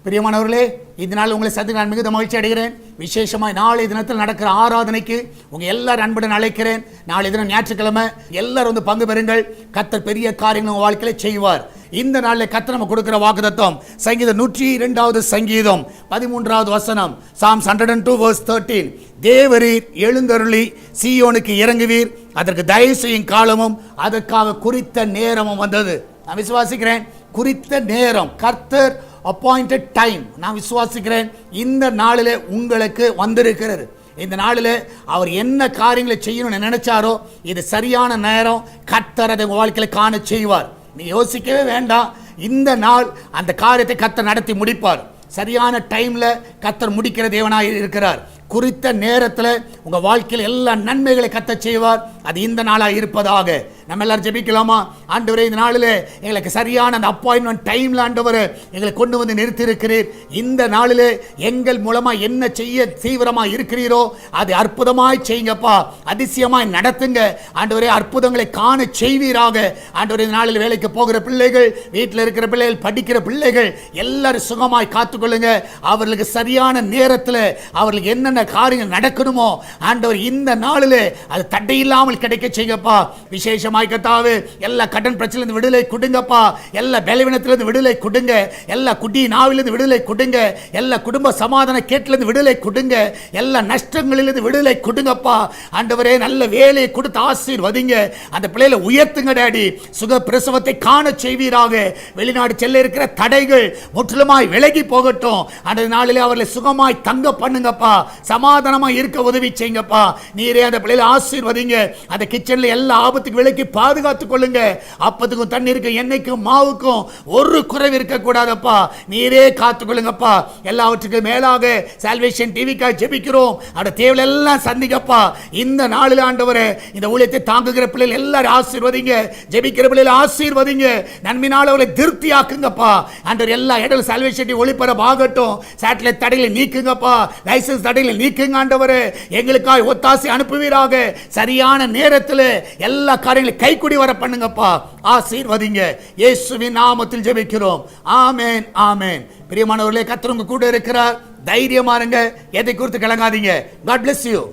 பிரியமானவர்களே, இந்த நாள் உங்களை சந்திக்க நான் மிகுந்த மகிழ்ச்சி அடைகிறேன். விசேஷமாய் நாளை தினத்தில் நடக்கிற ஆராதனைக்கு உங்கள் எல்லாரும் அன்புடன் அழைக்கிறேன். நாளை தினம் ஞாயிற்றுக்கிழமை எல்லாரும் வந்து பங்கு பெறுங்கள். கர்த்தர் பெரிய காரியங்கள் உங்கள் வாழ்க்கையில செய்வார். இந்த நாளில் கர்த்தர் நம்ம கொடுக்கிற வாக்குத்தத்தம் சங்கீதம் 102வது சங்கீதம் 13வது வசனம், Psalms 102 verse 13. தேவரீர் எழுந்தருளி சீயோனுக்கு இறங்குவீர், அதற்கு தயவு செய்யும் காலமும் அதற்காக குறித்த நேரமும் வந்தது. நான் விசுவாசிக்கிறேன், குறித்த நேரம், கர்த்தர் அப்பாயிண்டட் டைம், நான் விசுவாசிக்கிறேன் இந்த நாளில் உங்களுக்கு வந்திருக்கிறது. இந்த நாளில் அவர் என்ன காரியங்களை செய்யணும்னு நினைச்சாரோ இது சரியான நேரம். கர்த்தர் அதை வாழ்க்கையில் காண செய்வார். நீ யோசிக்கவே வேண்டாம். இந்த நாள் அந்த காரியத்தை கர்த்தர் நடத்தி முடிப்பார். சரியான டைம்ல கர்த்தர் முடிக்கிற தேவனாய் இருக்கிறார். குறித்த நேரத்தில் உங்க வாழ்க்கையில் எல்லா நன்மைகளை கர்த்தர் செய்வார். அது இந்த நாளாக இருப்பதாக நம்ம எல்லாரும் ஜெபிக்கலாமா? ஆண்டவரே, இந்த நாளில் எங்களுக்கு சரியான அந்த அப்பாயின்மெண்ட் டைம்ல ஆண்டவரே எங்களை கொண்டு வந்து நிறுத்தி இருக்கிறீர். இந்த நாளில் எங்கள் மூலமா என்ன செய்ய தீவிரமாக இருக்கிறீரோ அதை அற்புதமாய் செய்யுங்கப்பா, அதிசயமாய் நடத்துங்க ஆண்டவரே. அற்புதங்களை காண செய்வீராக ஆண்டவரே. இந்த நாளில் வேலைக்கு போகிற பிள்ளைகள், வீட்டில் இருக்கிற பிள்ளைகள், படிக்கிற பிள்ளைகள் எல்லாரும் சுகமாய் காத்துக்கொள்ளுங்க. அவர்களுக்கு சரியான நேரத்தில் அவர்களுக்கு என்னென்ன காரியங்கள் நடக்கணுமோ ஆண்டவர் இந்த நாளில் அது தடையில்லாமல் கிடைக்க செய்யப்பா. விசேஷமாய் கர்த்தாவே, எல்லா கடன் பிரச்சனையிலிருந்து விடுதலை கொடுங்கப்பா, எல்லா பலவீனத்திலிருந்து விடுதலை கொடுங்க, எல்லா குடி நாவிலிருந்து விடுதலை கொடுங்க, எல்லா குடும்ப சமாதான கேட்டிலிருந்து விடுதலை கொடுங்க, எல்லா நஷ்டங்களிலிருந்து விடுதலை கொடுங்கப்பா ஆண்டவரே. நல்ல வேலையை கொடுத்து ஆசீர்வதிங்க. அந்த பிள்ளைகளை உயர்த்துங்க டாடி. சுக பிரசவத்தை காண செய்வீராக. வெளிநாடு செல்ல இருக்கிற தடைகள் முற்றிலுமாய் விலகி போகட்டும். அந்த நாளிலே அவர்களை சுகமாய் தங்க பண்ணுங்கப்பா, சமாதானமாய் இருக்க உதவி செய்யுங்கப்பா. நீரே அந்த பிள்ளைகளை ஆசீர்வதிங்க. அந்த கிச்சன்ல எல்லா ஆபத்துக்கு விலக்கி பாதுகாத்துக் கொள்ளுங்க. அப்பத்துக்கும் தண்ணீருக்கும் எண்ணெய்க்கும் மாவுக்கும் ஒரு குறைவு இருக்க கூடாதப்பா. நீரே காத்துக்கொள்ளுங்கப்பா. எல்லாவற்றுக்கும் மேலாக சால்வேஷன் டிவிக்காக ஜெபிக்கிறோம். அந்த தேவைகள் எல்லாம் சந்திக்கப்பா. இந்த நாளில் ஆண்டவரே, இந்த ஊழியத்தை தாங்குகிற பிள்ளைகள் எல்லாரும் ஆசீர்வதிங்க. ஜெபிக்கிற பிள்ளைகளை ஆசீர்வதிங்க. நன்மையினால் அவர்களை திருப்தியாக்குங்கப்பா ஆண்டவர். எல்லா இடத்துல சால்வேஷன் டிவி ஒளிபரப்பு ஆகட்டும். சேட்டலைட் தடைகளை நீக்குங்கப்பா, லைசன்ஸ் தடைகளை நீக்குங்க ஆண்டவரே. எங்களுக்காக ஒத்தாசை அனுப்புவீராக. சரியான நேரத்தில் எல்லா காரியங்களை கைக்குடி வர பண்ணுங்கப்பா. ஆசீர்வதிங்க. இயேசுவின் நாமத்தில் ஜெபிக்கிறோம். ஆமென், ஆமென். பிரியமானவர்களே, கர்த்தர் உங்க கூட இருக்கிறார். தைரியமா இருங்க. எதை குறித்து கலங்காதீங்க. God bless you.